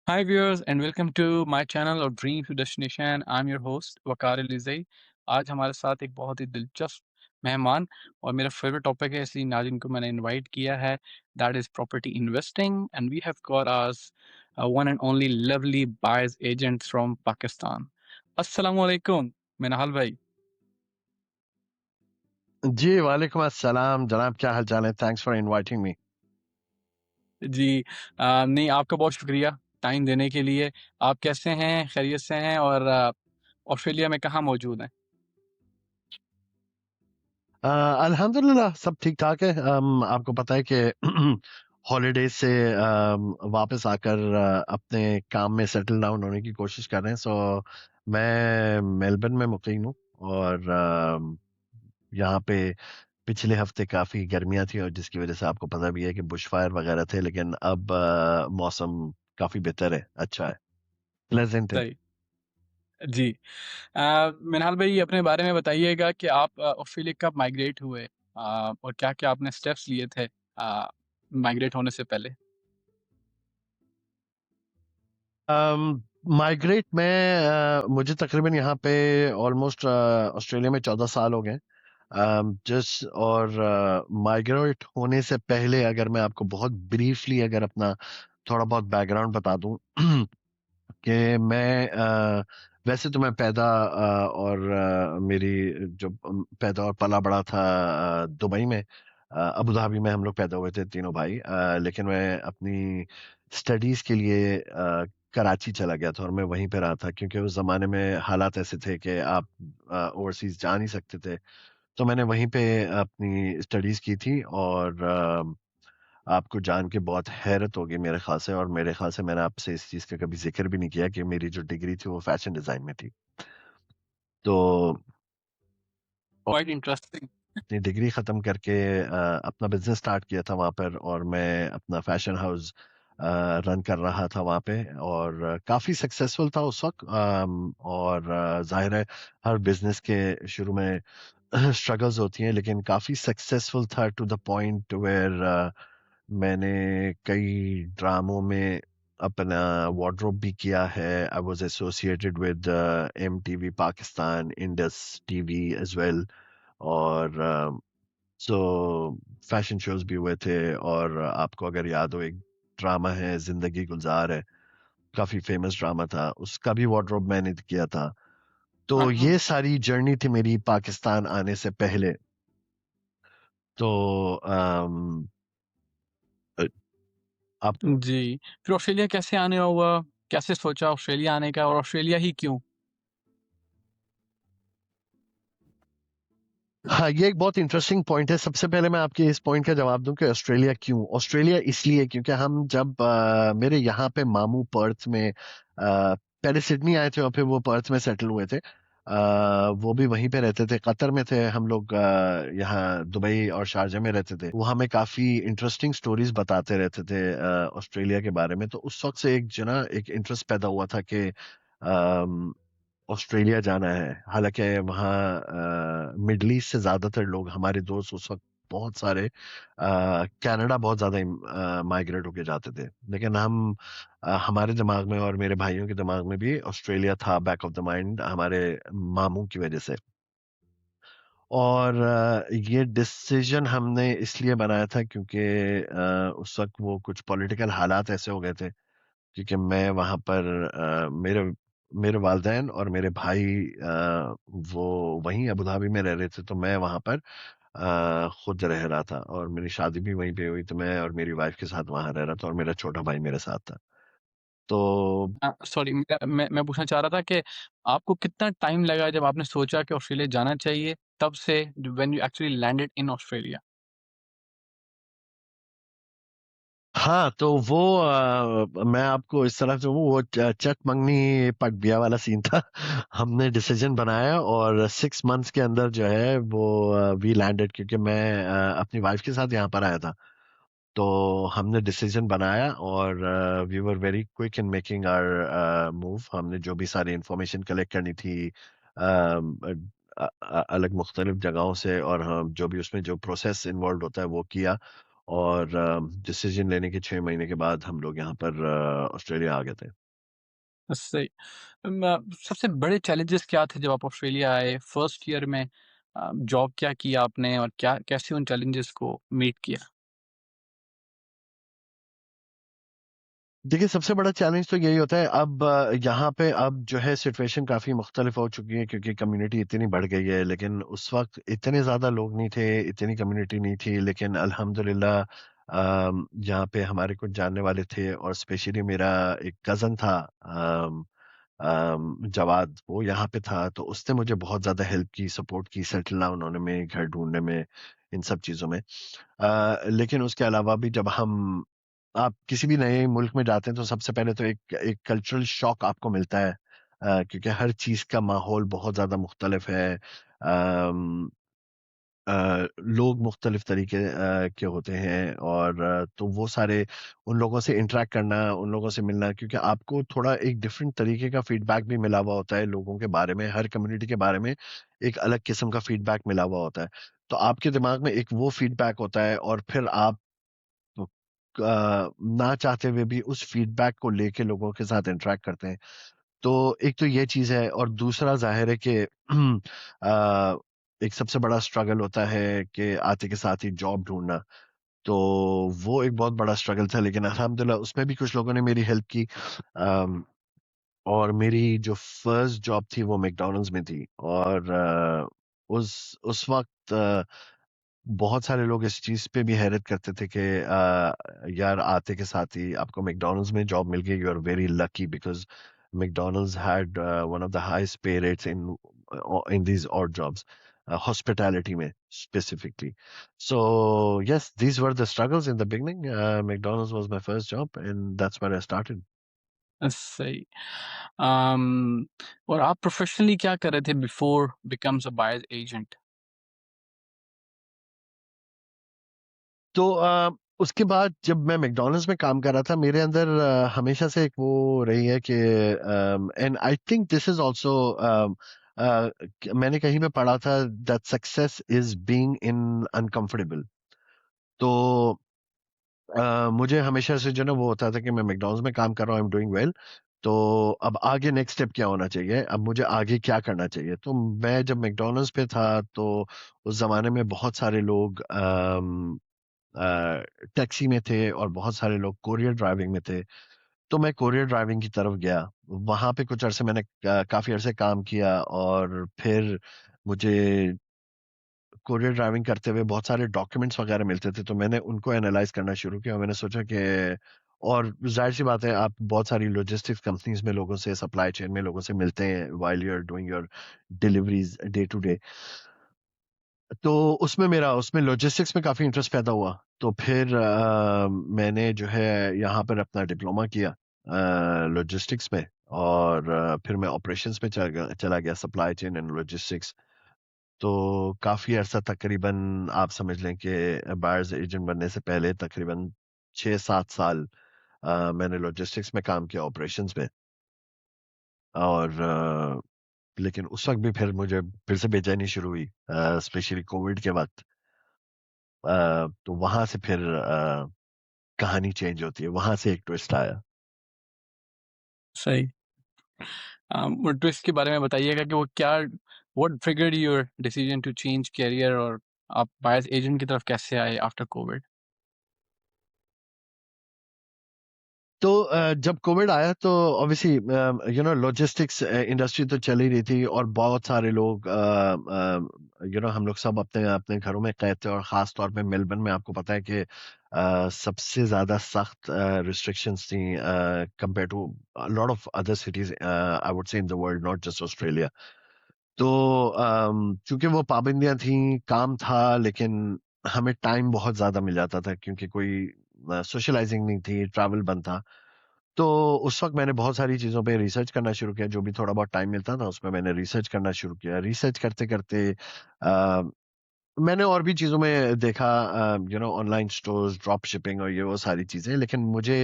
Hi viewers and welcome to my channel of Dream to Destination. I'm your host वकार अलीज़ई। आज हमारे साथ एक बहुत ही दिलचस्प मेहमान और मेरा फेवरेट टॉपिक है इसलिए आज इनको मैंने इनवाइट किया है that is property investing and we have got us one and only lovely buyers agent from Pakistan. अस्सलाम वालेकुम मिनहाल भाई। जी, वालेकुम अस्सलाम जनाब, क्या हाल-चाल है? Thanks for inviting me. जी नहीं आपका बहुत शुक्रिया टाइम देने के लिए। आप कैसे हैं? खैरियत से हैं? और ऑस्ट्रेलिया में कहाँ मौजूद हैं? अल्हम्दुलिल्लाह सब ठीक-ठाक है। आपको पता है कि हॉलिडेज़ से वापस आकर अपने काम में सेटल डाउन होने की कोशिश कर रहे हैं। सो मैं मेलबर्न में मुक़ीम हूँ और यहाँ पे पिछले हफ्ते काफ़ी गर्मियाँ थी और जिसकी वज़ह से आपको पता भी है कि बुश फायर वग़ैरह थे, लेकिन अब मौसम काफ़ी बेहतर है, अच्छा है, प्लेज़ेंट है। सही। जी। मिनहाल भाई अपने बारे में बताइएगा कि आप ऑस्ट्रेलिया कब माइग्रेट हुए और क्या-क्या आपने स्टेप्स लिए थे माइग्रेट होने से पहले? माइग्रेट में मुझे तकरीबन यहाँ पे ऑलमोस्ट ऑस्ट्रेलिया में 14 साल हो गए। जिस और माइग्रेट होने से पहले अगर मैं आपको बहुत ब्रीफली अगर अपना थोड़ा बहुत बैकग्राउंड बता दूं कि मैं वैसे तो मैं पैदा मेरी जो पैदा और पला बड़ा था दुबई में, अबू धाबी में हम लोग पैदा हुए थे तीनों भाई। लेकिन मैं अपनी स्टडीज के लिए कराची चला गया था और मैं वहीं पे रहा था क्योंकि उस जमाने में हालात ऐसे थे कि आप ओवरसीज जा नहीं सकते थे। तो मैंने वहीं पे अपनी स्टडीज की थी और आपको जान के बहुत हैरत होगी मेरे ख्याल से, और मेरे ख्याल से मैंने आपसे इस चीज़ का कभी ज़िक्र भी नहीं किया कि मेरी जो डिग्री थी वो फैशन डिज़ाइन में थी। तो क्वाइट इंटरेस्टिंग। अपनी डिग्री ख़त्म करके अपना बिज़नेस स्टार्ट किया था वहाँ पर, और मैं अपना फैशन हाउस रन कर रहा था वहाँ पे, और काफ़ी सक्सेसफुल था उस वक़्त। और ज़ाहिर है हर बिज़नेस के शुरू में स्ट्रगल्स होती हैं, लेकिन काफ़ी सक्सेसफुल था टू द पॉइंट वेयर मैंने कई ड्रामों में अपना वार्डरोब भी किया है। I was associated with MTV Pakistan, Indus TV as well, और सो फैशन शोज भी हुए थे। और आपको अगर याद हो, एक ड्रामा है जिंदगी गुलजार है, काफी फेमस ड्रामा था, उसका भी वार्डरोब मैंने किया था। तो हाँ, हाँ। ये सारी जर्नी थी मेरी पाकिस्तान आने से पहले। तो अ, आप जी, फिर ऑस्ट्रेलिया कैसे आने हुआ? कैसे सोचा ऑस्ट्रेलिया आने का और ऑस्ट्रेलिया ही क्यों? हाँ, ये एक बहुत इंटरेस्टिंग पॉइंट है। सबसे पहले मैं आपके इस पॉइंट का जवाब दूं कि ऑस्ट्रेलिया क्यों। ऑस्ट्रेलिया इसलिए क्योंकि हम जब मेरे यहाँ पे मामू पर्थ में पहले सिडनी आए थे और फिर वो पर्थ में सेटल हुए थे। वो भी वहीं पे रहते थे, कतर में थे हम लोग। यहाँ दुबई और शारजा में रहते थे। वो हमें काफी इंटरेस्टिंग स्टोरीज बताते रहते थे ऑस्ट्रेलिया के बारे में। तो उस वक्त से एक इंटरेस्ट पैदा हुआ था कि ऑस्ट्रेलिया जाना है। हालांकि वहाँ मिडल ईस्ट से ज्यादातर लोग हमारे दोस्त उस वक्त बहुत सारे कनाडा बहुत ज्यादा माइग्रेट होके जाते थे, लेकिन हमारे दिमाग में और मेरे भाइयों के दिमाग में भी ऑस्ट्रेलिया था बैक ऑफ द माइंड, हमारे मामू की वजह से। और ये डिसीजन हमने इसलिए बनाया था क्योंकि उस वक्त वो कुछ पॉलिटिकल हालात ऐसे हो गए थे। क्योंकि मैं वहाँ पर मेरे मेरे वालिदैन और मेरे भाई वो वहीं अबू धाबी में रह रहे थे, तो मैं वहाँ पर खुद रह रहा था, और मेरी शादी भी वहीं पे हुई, तो मैं और मेरी वाइफ के साथ वहाँ रह रहा था और मेरा छोटा भाई मेरे साथ था। तो सॉरी मैं पूछना चाह रहा था कि आपको कितना टाइम लगा जब आपने सोचा कि ऑस्ट्रेलिया जाना चाहिए, तब से when you actually landed in Australia? हाँ, तो वो मैं आपको इस तरह से वो चट मंगनी पट बिया वाला सीन था। हमने डिसीजन बनाया और 6 मंथ्स के अंदर जो है वो वी लैंडेड, क्योंकि मैं अपनी वाइफ के साथ यहाँ पर आया था। तो हमने डिसीजन बनाया और we were very quick in making our move. हमने जो भी सारी इंफॉर्मेशन कलेक्ट करनी थी अलग मुख्तलिफ जगहों से, और हम जो भी उसमें जो प्रोसेस इन्वॉल्व होता है वो किया। और डिसीजन लेने के 6 महीने के बाद हम लोग यहाँ पर ऑस्ट्रेलिया आ गए थे। सही। सबसे बड़े चैलेंजेस क्या थे जब आप ऑस्ट्रेलिया आए? फर्स्ट ईयर में जॉब क्या किया आपने और क्या कैसे उन चैलेंजेस को मीट किया? देखिए, सबसे बड़ा चैलेंज तो यही होता है, अब यहाँ पे अब जो है सिचुएशन काफ़ी मुख्तलिफ हो चुकी है क्योंकि कम्युनिटी इतनी बढ़ गई है, लेकिन उस वक़्त इतने ज़्यादा लोग नहीं थे, इतनी कम्युनिटी नहीं थी, लेकिन अल्हम्दुलिल्लाह यहाँ पे हमारे कुछ जानने वाले थे और स्पेशली मेरा एक कज़न था, जवाद, वो यहाँ पे था, तो उसने मुझे बहुत ज़्यादा हेल्प की, सपोर्ट की, सेटल डाउन होने में, घर ढूँढने में, इन सब चीज़ों में। लेकिन उसके अलावा भी जब हम आप किसी भी नए मुल्क में जाते हैं तो सबसे पहले तो एक एक कल्चरल शॉक आपको मिलता है, क्योंकि हर चीज़ का माहौल बहुत ज़्यादा मुख्तलिफ है। लोग मुख्तलिफ तरीके के होते हैं और तो वो सारे उन लोगों से इंटरेक्ट करना, उन लोगों से मिलना, क्योंकि आपको थोड़ा एक डिफरेंट तरीके का फीडबैक भी मिला हुआ होता है लोगों के बारे में, हर कम्युनिटी के बारे में एक अलग किस्म का फीडबैक मिला हुआ होता है। तो आपके दिमाग में एक वो फीडबैक होता है और फिर आप ना चाहते हुए भी उस फीडबैक को लेके लोगों के साथ इंटरेक्ट करते हैं। तो एक तो ये चीज़ है और दूसरा ज़ाहिर है कि एक सबसे बड़ा स्ट्रगल होता है कि आते के साथ ही जॉब ढूँढना। तो वो एक बहुत बड़ा स्ट्रगल था, लेकिन अल्हम्दुलिल्लाह उसमें भी कुछ लोगों ने मेरी हेल्प की। अम, और मेरी जो फर्स्ट जॉब थी वो मैकडॉनल्ड्स में थी और उस वक़्त बहुत सारे लोग इस चीज़ पे भी हैरत करते थे कि यार आते के साथ ही आपको मैकडॉनल्ड्स में जॉब मिल गई, you are very lucky because McDonald's had one of the highest pay rates in these odd jobs, hospitality में specifically. So yes, these were the struggles in the beginning. McDonald's was my first job and that's where I started. सही। Um, और आप professionally क्या कर रहे थे before becomes a buyer's agent? तो उसके बाद जब मैं मैकडॉनल्ड्स में काम कर रहा था, मेरे अंदर हमेशा से एक वो रही है कि and I think this is also, मैंने कहीं पे पढ़ा था that success is being in uncomfortable. तो मुझे हमेशा से जो ना वो होता था कि मैं मैकडॉनल्ड्स में काम कर रहा हूँ, आई एम डूइंग वेल। तो अब आगे नेक्स्ट स्टेप क्या होना चाहिए, अब मुझे आगे क्या करना चाहिए। तो मैं जब मैकडॉनल्ड्स पे था तो उस जमाने में बहुत सारे लोग टैक्सी में थे और बहुत सारे लोग कोरियर ड्राइविंग में थे। तो मैं कोरियर ड्राइविंग की तरफ गया। वहाँ पे कुछ अरसे मैंने काफ़ी अरसे काम किया और फिर मुझे कोरियर ड्राइविंग करते हुए बहुत सारे डॉक्यूमेंट्स वगैरह मिलते थे, तो मैंने उनको एनालाइज़ करना शुरू किया और मैंने सोचा कि और ज़ाहिर-सी बात है, आप बहुत सारी लॉजिस्टिक्स कंपनीज़ में लोगों से, सप्लाई चेन में लोगों से मिलते हैं while you are doing your deliveries day to day. तो उसमें लॉजिस्टिक्स में काफ़ी इंटरेस्ट पैदा हुआ। तो फिर मैंने जो है यहाँ पर अपना डिप्लोमा किया लॉजिस्टिक्स में और फिर मैं ऑपरेशंस में चला गया, सप्लाई चेन एंड लॉजिस्टिक्स। तो काफ़ी अरसा, तकरीबन आप समझ लें कि बायर्स एजेंट बनने से पहले तकरीबन 6-7 साल मैंने लॉजिस्टिक्स में काम किया, ऑपरेशंस में। और लेकिन उस वक़्त भी फिर मुझे फिर से बेचैनी शुरू हुई, स्पेशली कोविड के वक़्त। तो वहाँ से फिर कहानी चेंज होती है, वहाँ से एक ट्विस्ट आया। सही। वो ट्विस्ट के बारे में बताइएगा कि वो क्या what triggered your decision to change career और आप बायर्स एजेंट की तरफ कैसे आए आफ्टर कोविड? तो जब कोविड आया तो ऑब्वियसली लॉजिस्टिक्स इंडस्ट्री तो चल ही रही थी और बहुत सारे लोग हम लोग सब अपने अपने घरों में कैद थे और ख़ास तौर पे मेलबर्न में आपको पता है कि सबसे ज़्यादा सख्त रिस्ट्रिक्शंस थी compare to lot of other cities, I would say in the world, not just Australia. तो चूँकि वो पाबंदियाँ थीं, काम था, लेकिन हमें टाइम बहुत ज़्यादा मिल जाता था क्योंकि कोई सोशलाइज़िंग नहीं थी, ट्रैवल बंद था। तो उस वक़्त मैंने बहुत सारी चीज़ों पे रिसर्च करना शुरू किया, जो भी थोड़ा बहुत टाइम मिलता था उसमें मैंने रिसर्च करना शुरू किया। रिसर्च करते-करते मैंने और भी चीज़ों में देखा, ऑनलाइन स्टोर्स, ड्रॉप शिपिंग और ये वो सारी चीज़ें। लेकिन मुझे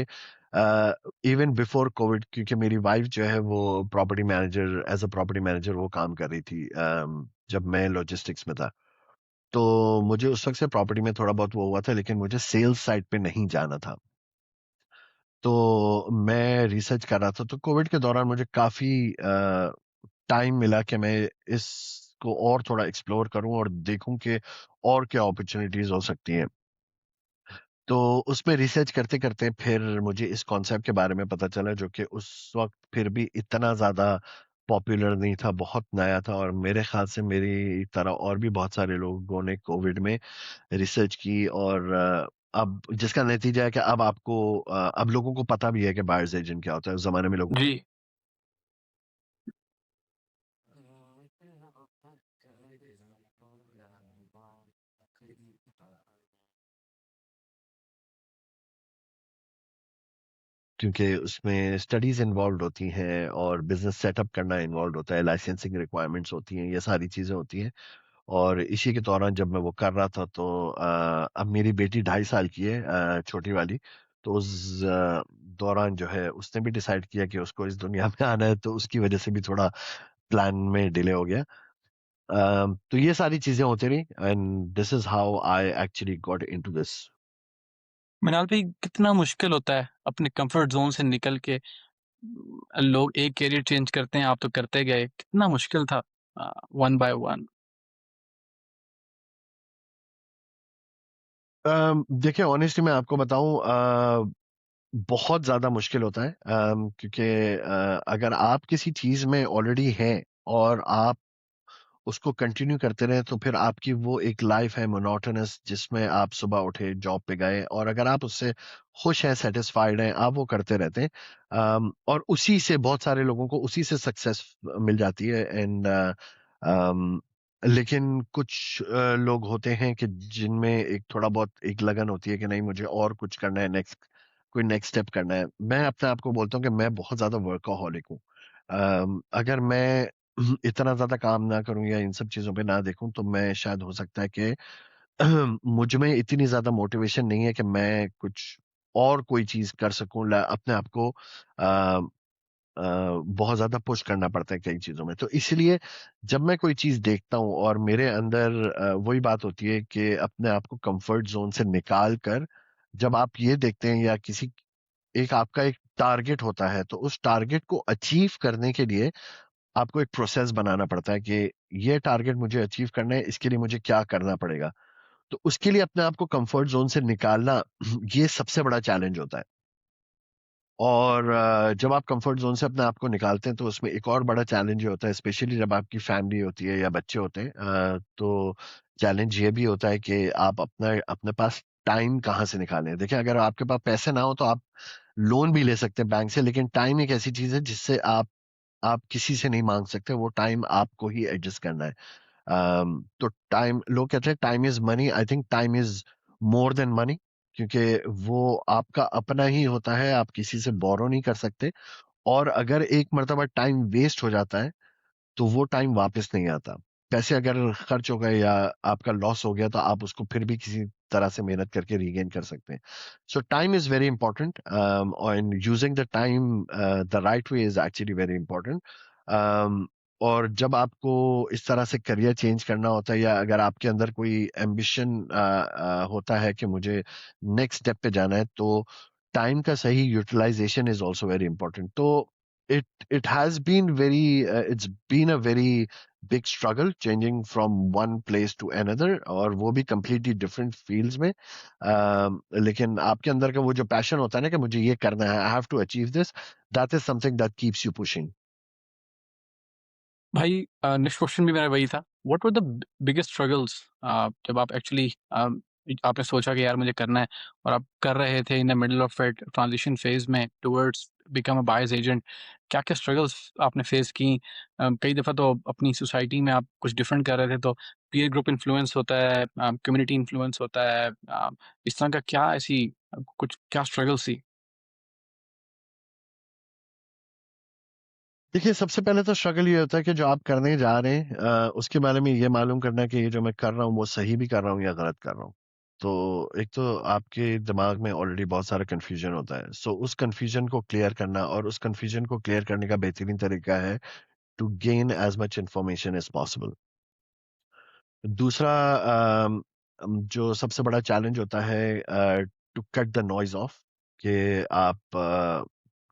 इवन बिफोर कोविड, क्योंकि मेरी वाइफ़ जो है वो property manager, as a property manager वो काम कर रही थी जब मैं लॉजिस्टिक्स में था। तो मुझे उस वक़्त से प्रॉपर्टी में थोड़ा बहुत वो हुआ था, लेकिन मुझे सेल्स साइड पे नहीं जाना था। तो मैं रिसर्च कर रहा था, तो कोविड के दौरान मुझे काफ़ी टाइम मिला कि मैं इसको और थोड़ा एक्सप्लोर करूँ और देखूँ कि और क्या अपॉर्च्युनिटीज़ हो सकती हैं। तो उसमें रिसर्च करते-करते फिर मुझे इस कॉन्सेप्ट के बारे में पता चला, जो कि उस वक़्त फिर भी इतना ज़्यादा पॉपुलर नहीं था, बहुत नया था, और मेरे ख़्याल से मेरी तरह और भी बहुत सारे लोगों ने कोविड में रिसर्च की, और अब जिसका नतीजा है कि अब आपको अब लोगों को पता भी है कि बायर्स एजेंट क्या होता है। उस ज़माने में लोगों जी। क्योंकि उसमें स्टडीज़ इन्वॉल्व्ड होती हैं और बिज़नेस सेटअप करना इन्वॉल्व्ड होता है, लाइसेंसिंग रिक्वायरमेंट्स होती हैं, ये सारी चीज़ें होती हैं। और इसी के दौरान जब मैं वो कर रहा था, तो अब मेरी बेटी 2.5 साल की है, छोटी वाली। तो उस दौरान जो है उसने भी डिसाइड किया कि उसको इस दुनिया में आना है, तो उसकी वजह से भी थोड़ा प्लान में डिले हो गया। तो ये सारी चीज़ें होती रही, and this is how I actually got into this. Mrinal भाई, कितना मुश्किल होता है अपने कंफर्ट ज़ोन से निकल के लोग एक करियर चेंज करते हैं, आप तो करते गए। कितना मुश्किल था वन बाय वन? देखिए, ऑनेस्टली मैं आपको बताऊँ, बहुत ज़्यादा मुश्किल होता है, क्योंकि अगर आप किसी चीज़ में ऑलरेडी हैं और आप उसको कंटिन्यू करते रहें, तो फिर आपकी वो एक लाइफ है मोनोटोनस, जिसमें आप सुबह उठे, जॉब पे गए, और अगर आप उससे खुश हैं, सेटिस्फाइड हैं, आप वो करते रहते हैं। और उसी से बहुत सारे लोगों को उसी से सक्सेस मिल जाती है, एंड लेकिन कुछ लोग होते हैं कि जिनमें एक थोड़ा बहुत एक लगन होती है कि नहीं, मुझे और कुछ करना है, कोई नेक्स्ट स्टेप करना है। मैं अपने आप को बोलता हूँ कि मैं बहुत ज्यादा वर्कaholic हूँ। अगर मैं इतना ज़्यादा काम ना करूँ या इन सब चीज़ों पे ना देखूँ, तो मैं शायद हो सकता है कि मुझ में इतनी ज़्यादा मोटिवेशन नहीं है कि मैं कुछ और कोई चीज़ कर सकूँ। अपने आप को बहुत ज़्यादा पुश करना पड़ता है कई चीज़ों में। तो इसलिए जब मैं कोई चीज़ देखता हूँ और मेरे अंदर वही बात होती है कि अपने आप को कंफर्ट ज़ोन से निकाल कर, जब आप ये देखते हैं, या किसी एक आपका एक टारगेट होता है, तो उस टारगेट को अचीव करने के लिए आपको एक प्रोसेस बनाना पड़ता है कि ये टारगेट मुझे अचीव करना है, इसके लिए मुझे क्या करना पड़ेगा। तो उसके लिए अपने आप को कंफर्ट जोन से निकालना ये सबसे बड़ा चैलेंज होता है। और जब आप कंफर्ट जोन से अपने आप को निकालते हैं, तो उसमें एक और बड़ा चैलेंज ये होता है, स्पेशली जब आपकी फैमिली होती है या बच्चे होते हैं। तो चैलेंज ये भी होता है कि आप अपना अपने पास टाइम कहाँ से निकालें। देखिए, अगर आपके पास पैसे ना हो, तो आप लोन भी ले सकते हैं बैंक से, लेकिन टाइम एक ऐसी चीज है जिससे आप किसी से नहीं मांग सकते। वो टाइम आपको ही एडजस्ट करना है। तो टाइम, लोग कहते हैं time is money, I think time is more than money, क्योंकि वो आपका अपना ही होता है, आप किसी से बोरो नहीं कर सकते। और अगर एक मर्तबा टाइम वेस्ट हो जाता है, तो वो टाइम वापस नहीं आता। पैसे अगर खर्च हो गए या आपका लॉस हो गया, तो आप उसको फिर भी किसी तरह से मेहनत करके रीगेन कर सकते हैं। सो time is very important, and using the time the right way is actually very important. और जब आपको इस तरह से करियर चेंज करना होता है, या अगर आपके अंदर कोई एम्बिशन होता है कि मुझे नेक्स्ट स्टेप पे जाना है, तो टाइम का सही utilization is also very important. तो it has been it's been a very big struggle changing from one place to another, और वो भी completely different fields में। लेकिन आपके अंदर का वो जो पैशन होता है ना, कि मुझे ये करना है, I have to achieve this, that is something that keeps you pushing। भाई, नेक्स्ट क्वेश्चन भी मेरा वही था। What were the biggest struggles जब आप एक्चुअली आपने सोचा कि यार मुझे करना है, और आप कर रहे थे in the middle of it, transition phase में towards become a buyer's agent? क्या क्या स्ट्रगल्स आपने फेस की? कई दफ़ा तो अपनी सोसाइटी में आप कुछ डिफरेंट कर रहे थे, तो पीयर ग्रुप इन्फ्लुएंस होता है, कम्युनिटी इन्फ्लुएंस होता है, इस तरह का क्या ऐसी कुछ क्या स्ट्रगल्स थी? देखिए, सबसे पहले तो स्ट्रगल ये होता है कि जो आप करने जा रहे हैं, उसके बारे में ये मालूम करना कि ये जो मैं कर रहा हूँ, वो सही भी कर रहा हूँ या गलत कर रहा हूँ। तो एक तो आपके दिमाग में ऑलरेडी बहुत सारा कन्फ्यूजन होता है, सो उस कन्फ्यूजन को क्लियर करना, और उस कन्फ्यूजन को क्लियर करने का बेहतरीन तरीका है to gain as much information as possible. दूसरा जो सबसे बड़ा चैलेंज होता है to cut the noise of कि आप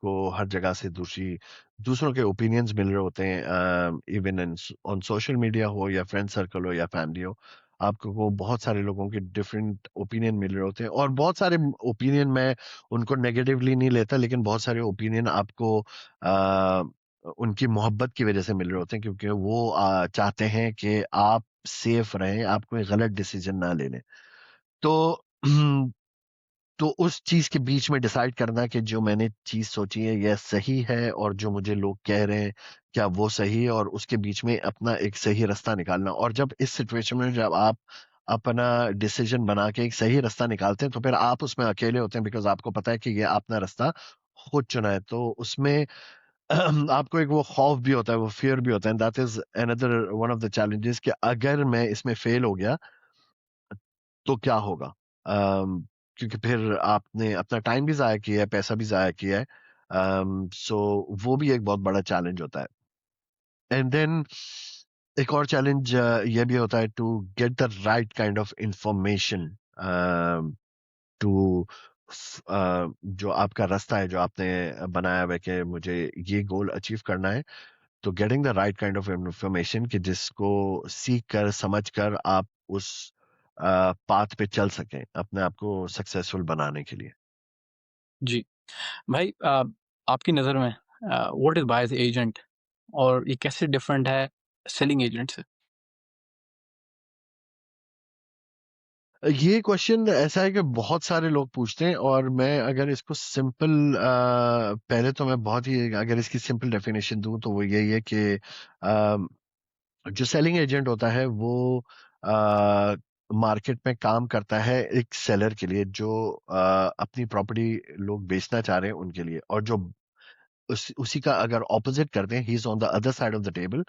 को हर जगह से दूसरों के ओपिनियंस मिल रहे होते हैं, इवन ऑन सोशल मीडिया हो या फ्रेंड सर्कल हो या फैमिली हो। आपको को बहुत सारे लोगों के डिफरेंट ओपिनियन मिल रहे होते हैं, और बहुत सारे ओपिनियन मैं उनको नेगेटिवली नहीं लेता, लेकिन बहुत सारे ओपिनियन आपको उनकी मोहब्बत की वजह से मिल रहे होते हैं, क्योंकि वो चाहते हैं कि आप सेफ रहें, आप कोई गलत डिसीजन ना ले लें। तो तो उस चीज के बीच में डिसाइड करना कि जो मैंने चीज सोची है यह सही है, और जो मुझे लोग कह रहे हैं क्या वो सही है, और उसके बीच में अपना एक सही रास्ता निकालना। और जब इस सिचुएशन में जब आप अपना डिसीजन बना के एक सही रास्ता निकालते हैं, तो फिर आप उसमें अकेले होते हैं, बिकॉज आपको पता है कि ये अपना रास्ता खुद चुना है। तो उसमें आपको एक वो खौफ भी होता है, वो फियर भी होता है, that is another one of the challenges कि अगर मैं इसमें फेल हो गया तो क्या होगा। क्योंकि फिर आपने अपना टाइम भी जाया किया है, पैसा भी जाया किया है। सो वो भी एक बहुत बड़ा चैलेंज होता है। एंड देन एक और चैलेंज ये भी होता है to get the right kind of information to जो आपका रास्ता है जो आपने बनाया हुआ है कि मुझे ये गोल अचीव करना है। तो getting the right kind of information कि जिसको सीख कर समझ कर आप उस पाथ पे चल सकें अपने आप को सक्सेसफुल बनाने के लिए। जी। भाई आपकी नज़र में व्हाट इज़ बायर्स एजेंट और ये कैसे डिफरेंट है सेलिंग एजेंट से? ये क्वेश्चन ऐसा है कि बहुत सारे लोग पूछते हैं, और मैं अगर इसको सिंपल पहले तो मैं बहुत ही अगर इसकी सिंपल डेफिनेशन दूं तो वो यही है कि जो सेलिंग एजेंट होता है वो मार्केट में काम करता है एक सेलर के लिए, जो अपनी प्रॉपर्टी लोग बेचना चाह रहे हैं उनके लिए। और जो उसी का अगर ऑपोजिट करते हैं, he is on the other side of the table,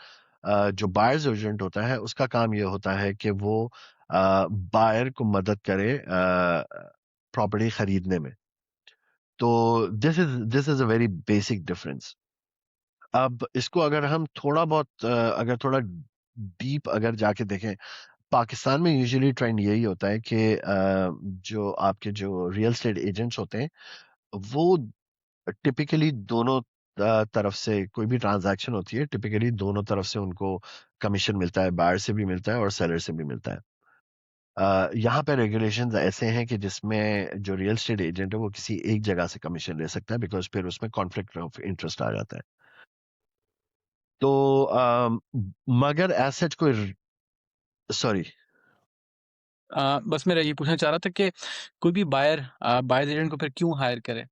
जो बायर्स एजेंट होता है उसका काम ये होता है कि वो बायर को मदद करे प्रॉपर्टी खरीदने में। तो this is a very basic difference. अब इसको अगर हम थोड़ा बहुत अगर थोड़ा डीप अगर जाके देखें, पाकिस्तान में यूजुअली ट्रेंड यही होता है कि जो आपके जो रियल एस्टेट एजेंट्स होते हैं वो टिपिकली दोनों तरफ से कोई भी ट्रांजैक्शन होती है, टिपिकली दोनों तरफ से उनको कमीशन मिलता है, बायर से भी मिलता है और सेलर से भी मिलता है। यहाँ पे रेगुलेशंस ऐसे हैं कि जिसमें जो रियल एस्टेट एजेंट है वो किसी एक जगह से कमीशन ले सकता है, बिकॉज फिर उसमें कॉन्फ्लिक्ट ऑफ इंटरेस्ट आ जाता है। तो मगर एज सच कोई, सॉरी। बस मैं ये पूछना चाह रहा था कि कोई भी बायर बायर्स एजेंट को फिर क्यों हायर करे?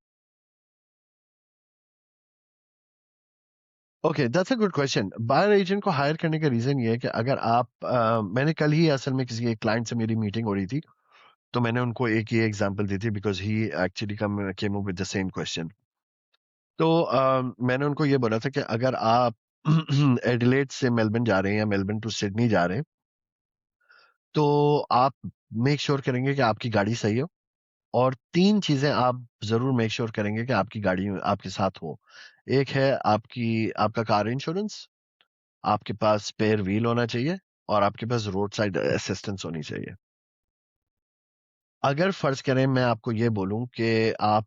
Okay, that's a good question. Buyer agent को हायर करने का रीजन ये है कि अगर आप मैंने कल ही असल में किसी एक क्लाइंट से मेरी मीटिंग हो रही थी, तो मैंने उनको एक ये एग्जांपल दी थी because he actually came up with the same question. तो मैंने उनको ये बोला था कि अगर आप एडिलेड से मेलबर्न जा रहे हैं या मेलबर्न टू सिडनी जा रहे हैं, तो आप मेक श्योर करेंगे कि आपकी गाड़ी सही हो, और तीन चीजें आप जरूर मेक श्योर करेंगे कि आपकी गाड़ी में आपके साथ हो। एक है आपका कार इंश्योरेंस, आपके पास स्पेयर व्हील होना चाहिए, और आपके पास रोड साइड असिस्टेंस होनी चाहिए। अगर फर्ज करें मैं आपको ये बोलूं कि आप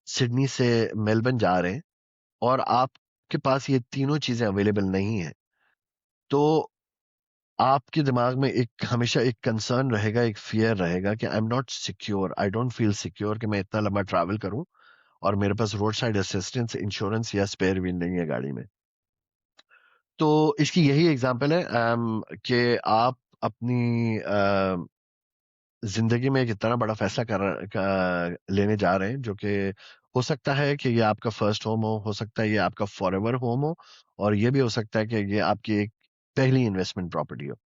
सिडनी से मेलबर्न जा रहे हैं और आपके पास ये तीनों चीजें अवेलेबल नहीं है, तो आपके दिमाग में एक हमेशा एक कंसर्न रहेगा, एक फियर रहेगा कि I am not secure, I don't feel secure कि मैं इतना लंबा ट्रैवल करूं और मेरे पास रोड साइड असिस्टेंस, इंश्योरेंस या स्पेयर व्हील नहीं है गाड़ी में। तो इसकी यही एग्जांपल है कि आप अपनी जिंदगी में एक इतना बड़ा फैसला लेने जा रहे हैं, जो कि हो सकता है कि ये आपका फर्स्ट होम हो सकता है ये आपका फॉरएवर होम हो, और ये भी हो सकता है कि ये आपकी एक पहली इन्वेस्टमेंट प्रॉपर्टी हो।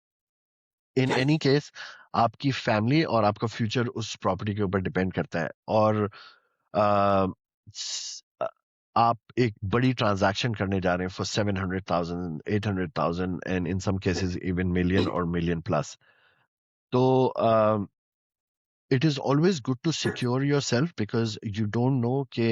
इन एनी केस आपकी फैमिली और आपका फ्यूचर उस प्रॉपर्टी के ऊपर डिपेंड करता है। और अ, स- अ, आप एक बड़ी ट्रांजैक्शन करने जा रहे हैं for 700,000, 800,000, and in some cases even million और मिलियन प्लस। तो it is always good to secure yourself because you don't know कि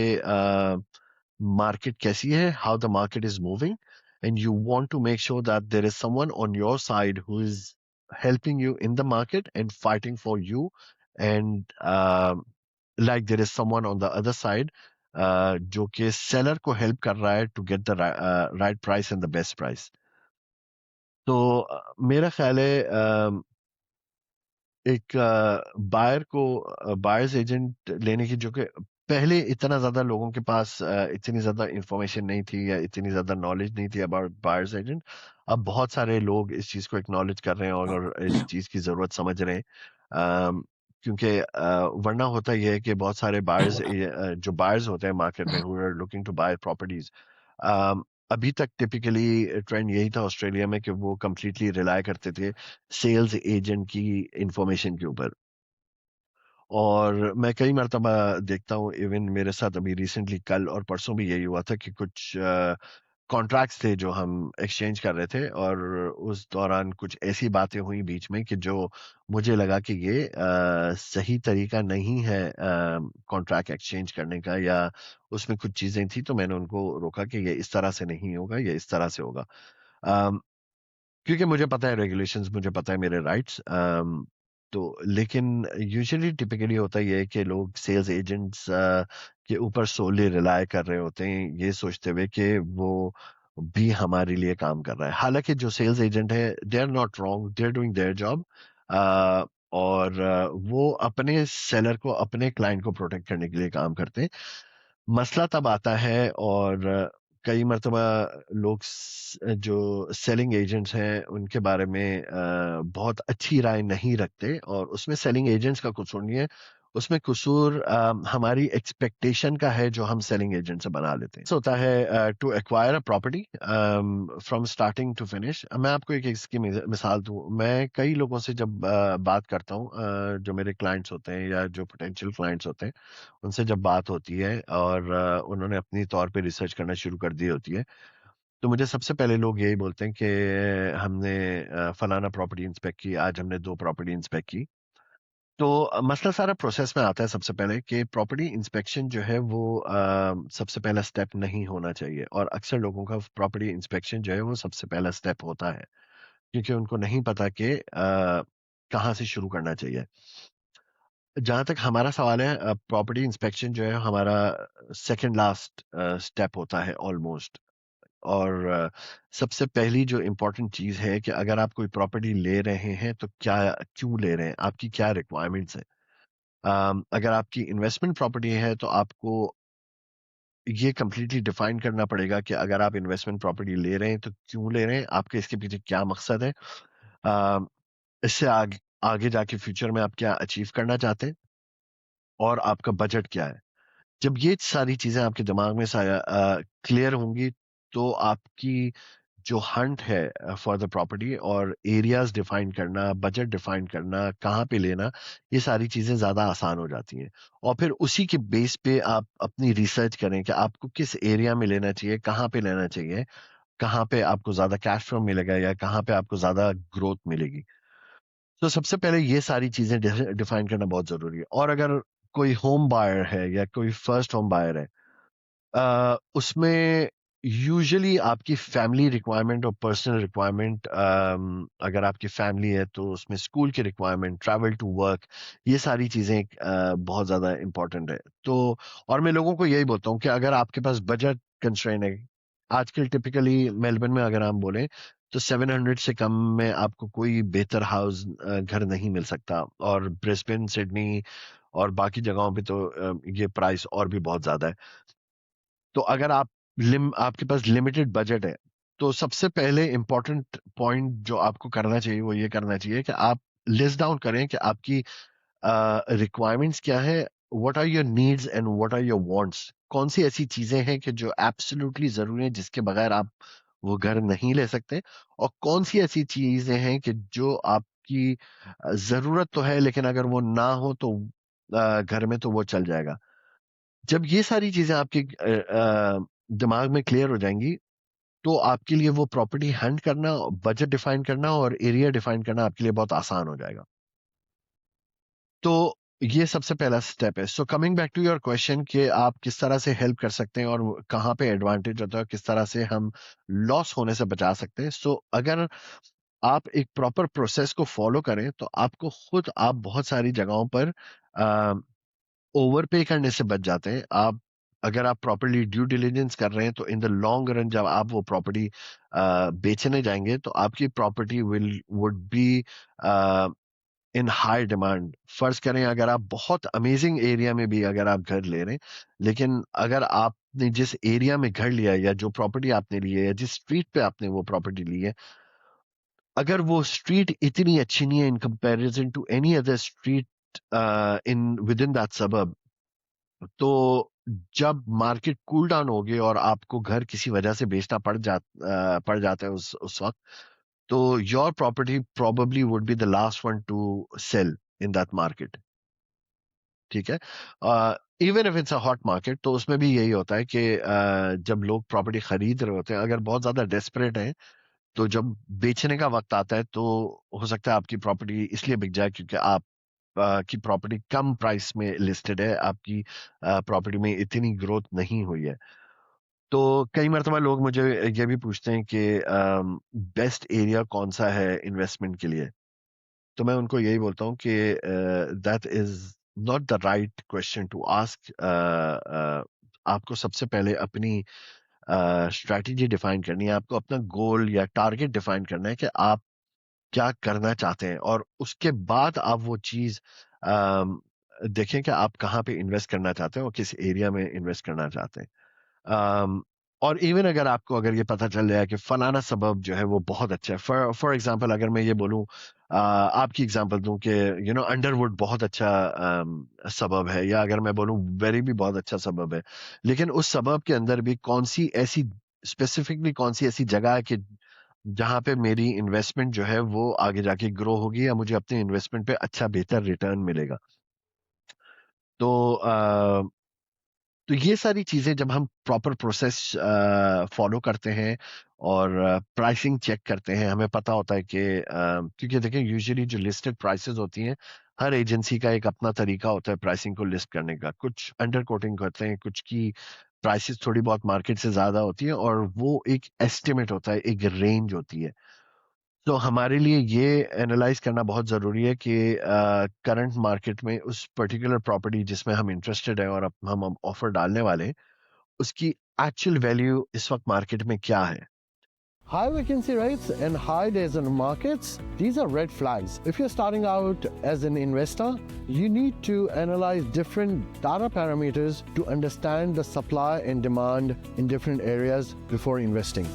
market कैसी है, how the market is moving, and you want to make sure that there is someone on your side who is helping you in the market and fighting for you, and like there is someone on the other side जो कि seller को help कर रहा है to get the right price and the best price. तो मेरा ख्याल है एक बायर को बायर्स एजेंट लेने की, जो कि पहले इतना ज्यादा लोगों के पास इतनी ज्यादा इंफॉर्मेशन नहीं थी या इतनी ज्यादा नॉलेज नहीं थी अबाउट बायर्स एजेंट। अब बहुत सारे लोग इस चीज को एक्नॉलेज कर रहे हैं और इस चीज की जरूरत समझ रहे हैं। क्योंकि वरना होता यह है कि बहुत सारे बायर्स जो बायर्स होते हैं मार्केट में who are looking to buy properties, अभी तक टिपिकली ट्रेंड यही था ऑस्ट्रेलिया में कि वो कंप्लीटली रिलाय करते थे सेल्स एजेंट की इंफॉर्मेशन के ऊपर। और मैं कई मर्तबा देखता हूँ, इवन मेरे साथ अभी रिसेंटली कल और परसों भी यही हुआ था कि कुछ कॉन्ट्रैक्ट्स थे जो हम एक्सचेंज कर रहे थे, और उस दौरान कुछ ऐसी बातें हुई बीच में कि जो मुझे लगा कि ये सही तरीका नहीं है कॉन्ट्रैक्ट एक्सचेंज करने का, या उसमें कुछ चीजें थी तो मैंने उनको रोका कि ये इस तरह से नहीं होगा, ये इस तरह से होगा। क्योंकि मुझे पता है रेगुलेशंस, मुझे पता है मेरे राइट्स। तो लेकिन यूजुअली टिपिकली होता ही है कि लोग सेल्स एजेंट्स के ऊपर सोली रिलाय कर रहे होते हैं, ये सोचते हुए कि वो भी हमारे लिए काम कर रहा है। हालांकि जो सेल्स एजेंट है they are not wrong, they are doing their job, और वो अपने सेलर को, अपने क्लाइंट को प्रोटेक्ट करने के लिए काम करते हैं। मसला तब आता है, और कई मर्तबा लोग जो सेलिंग एजेंट्स हैं उनके बारे में बहुत अच्छी राय नहीं रखते, और उसमें सेलिंग एजेंट्स का कसूर नहीं है, उसमें कसूर हमारी एक्सपेक्टेशन का है जो हम सेलिंग एजेंट से बना लेते हैं। ऐसा होता है to acquire a property from starting to finish. मैं आपको एक इसकी मिसाल दूं, मैं कई लोगों से जब बात करता हूँ, जो मेरे क्लाइंट्स होते हैं या जो पोटेंशियल क्लाइंट्स होते हैं, उनसे जब बात होती है और उन्होंने अपनी तौर पे रिसर्च करना शुरू कर दी होती है, तो मुझे सबसे पहले लोग यही बोलते हैं कि हमने फलाना प्रॉपर्टी इंस्पेक्ट की, आज हमने 2 प्रॉपर्टी इंस्पेक्ट की। तो मसला सारा प्रोसेस में आता है सबसे पहले कि प्रॉपर्टी इंस्पेक्शन जो है वो सबसे पहला स्टेप नहीं होना चाहिए, और अक्सर लोगों का प्रॉपर्टी इंस्पेक्शन जो है वो सबसे पहला स्टेप होता है, क्योंकि उनको नहीं पता कि कहाँ से शुरू करना चाहिए। जहां तक हमारा सवाल है, प्रॉपर्टी इंस्पेक्शन जो है हमारा सेकंड लास्ट स्टेप होता है ऑलमोस्ट। और सबसे पहली जो इम्पोर्टेंट चीज है कि अगर आप कोई प्रॉपर्टी ले रहे हैं तो क्या, क्यों ले रहे हैं, आपकी क्या रिक्वायरमेंट्स है। अगर आपकी इन्वेस्टमेंट प्रॉपर्टी है तो आपको ये कंप्लीटली डिफाइन करना पड़ेगा कि अगर आप इन्वेस्टमेंट प्रॉपर्टी ले रहे हैं तो क्यों ले रहे हैं, आपके इसके पीछे क्या मकसद है, अम, इससे आगे आगे जाके फ्यूचर में आप क्या अचीव करना चाहते हैं, और आपका बजट क्या है। जब ये सारी चीजें आपके दिमाग में क्लियर होंगी, तो आपकी जो हंट है फॉर द प्रॉपर्टी, और एरियाज डिफाइन करना, बजट डिफाइन करना, कहाँ पे लेना, ये सारी चीजें ज्यादा आसान हो जाती हैं। और फिर उसी के बेस पे आप अपनी रिसर्च करें कि आपको किस एरिया में लेना चाहिए, कहाँ पे लेना चाहिए, कहाँ पे आपको ज्यादा कैश फ्लो मिलेगा या कहाँ पे आपको ज्यादा ग्रोथ मिलेगी। तो सबसे पहले ये सारी चीजें डिफाइन करना बहुत जरूरी है। और अगर कोई होम बायर है या कोई फर्स्ट होम बायर है, उसमें यूजुअली आपकी फैमिली रिक्वायरमेंट और पर्सनल रिक्वायरमेंट, अगर आपकी फैमिली है तो उसमें स्कूल की रिक्वायरमेंट, ट्रैवल टू वर्क, ये सारी चीजें बहुत ज्यादा इंपॉर्टेंट है। तो और मैं लोगों को यही बोलता हूँ कि अगर आपके पास बजट कंस्ट्रेंट है, आजकल टिपिकली मेलबर्न में अगर हम बोले तो 700 से कम में आपको कोई बेहतर हाउस घर नहीं मिल सकता, और ब्रिस्बेन, सिडनी और बाकी जगहों पे तो ये प्राइस और भी बहुत ज्यादा है। तो अगर आपके पास लिमिटेड बजट है, तो सबसे पहले इंपॉर्टेंट पॉइंट जो आपको करना चाहिए वो ये करना चाहिए कि आप लिस्ट डाउन करें कि आपकी रिक्वायरमेंट्स क्या है, what are your needs and what are your wants. कौन सी ऐसी चीजें हैं कि जो एब्सोल्युटली जरूरी है, जिसके बगैर आप वो घर नहीं ले सकते, और कौन सी ऐसी चीजें हैं कि जो आपकी जरूरत तो है लेकिन अगर वो ना हो तो घर में तो वो चल जाएगा। जब ये सारी चीजें आपके दिमाग में क्लियर हो जाएंगी, तो आपके लिए वो प्रॉपर्टी हंट करना, बजट डिफाइन करना और एरिया डिफाइन करना आपके लिए बहुत आसान हो जाएगा। तो ये सबसे पहला स्टेप है। So coming back to your question कि आप किस तरह से हेल्प कर सकते हैं और कहाँ पे एडवांटेज होता है, किस तरह से हम लॉस होने से बचा सकते हैं। सो अगर आप एक प्रॉपर प्रोसेस को फॉलो करें तो आपको खुद आप बहुत सारी जगहों पर ओवर पे करने से बच जाते हैं। आप अगर आप प्रॉपरली ड्यू डिलिजेंस कर रहे हैं तो इन द लॉन्ग रन जब आप वो प्रॉपर्टी बेचने जाएंगे तो आपकी property will would be in high demand. फर्ज करें अगर आप बहुत अमेजिंग एरिया में भी अगर आप घर ले रहे हैं, लेकिन अगर आपने जिस एरिया में घर लिया है या जो प्रॉपर्टी आपने ली है या जिस स्ट्रीट पे आपने वो प्रॉपर्टी ली है, अगर वो स्ट्रीट इतनी अच्छी नहीं है in comparison to any other street in with in that suburb, तो जब मार्केट कूल डाउन होगी और आपको घर किसी वजह से बेचना पड़ जाता है उस वक्त, तो your property probably would be the last one to sell in that market. ठीक है, even if it's a hot market तो उसमें भी यही होता है कि जब लोग प्रॉपर्टी खरीद रहे होते हैं, अगर बहुत ज्यादा डेस्परेट हैं, तो जब बेचने का वक्त आता है तो हो सकता है आपकी प्रॉपर्टी इसलिए बिक जाए क्योंकि आप की प्रॉपर्टी कम प्राइस में लिस्टेड है, आपकी प्रॉपर्टी में इतनी ग्रोथ नहीं हुई है। तो कई मरतबा लोग मुझे ये भी पूछते हैं कि बेस्ट एरिया कौन सा है इन्वेस्टमेंट के लिए। तो मैं उनको यही बोलता हूँ कि that is not the right question to ask. आपको सबसे पहले अपनी स्ट्रैटेजी डिफाइन करनी है, आपको अपना गोल या टारगेट डिफाइन करना है कि आप क्या करना चाहते हैं, और उसके बाद आप वो चीज देखें कि आप कहाँ पे इन्वेस्ट करना चाहते हैं और किस एरिया में इन्वेस्ट करना चाहते हैं। अम, और इवन अगर आपको अगर ये पता चल जाए कि फलाना सबब जो है वो बहुत अच्छा है, फॉर एग्जांपल अगर मैं ये बोलूं, आपकी एग्जांपल दूं कि अंडरवुड बहुत अच्छा सबब है, या अगर मैं बोलूं वेरी भी बहुत अच्छा सबब है, लेकिन उस सबब के अंदर भी कौन सी ऐसी स्पेसिफिकली कौन सी ऐसी जगह है कि जहां पे मेरी इन्वेस्टमेंट जो है वो आगे जाके ग्रो होगी या मुझे अपने इन्वेस्टमेंट पे अच्छा बेहतर रिटर्न मिलेगा। तो तो ये सारी चीजें जब हम प्रॉपर प्रोसेस फॉलो करते हैं और प्राइसिंग चेक करते हैं, हमें पता होता है कि क्योंकि देखें यूजुअली जो लिस्टेड प्राइसेस होती हैं, हर एजेंसी का एक अपना तरीका होता है प्राइसिंग को लिस्ट करने का। कुछ अंडर कोटिंग करते हैं, कुछ की प्राइसेस थोड़ी बहुत मार्केट से ज्यादा होती है, और वो एक एस्टिमेट होता है, एक रेंज होती है। तो हमारे लिए ये एनालाइज करना बहुत ज़रूरी है कि करंट मार्केट में उस पर्टिकुलर प्रॉपर्टी जिसमें हम इंटरेस्टेड है और अब हम ऑफर डालने वाले हैं, उसकी एक्चुअल वैल्यू इस वक्त मार्केट में क्या है। High vacancy rates and high days in markets, these are red flags. If you're starting out as an investor, you need to analyze different data parameters to understand the supply and demand in different areas before investing.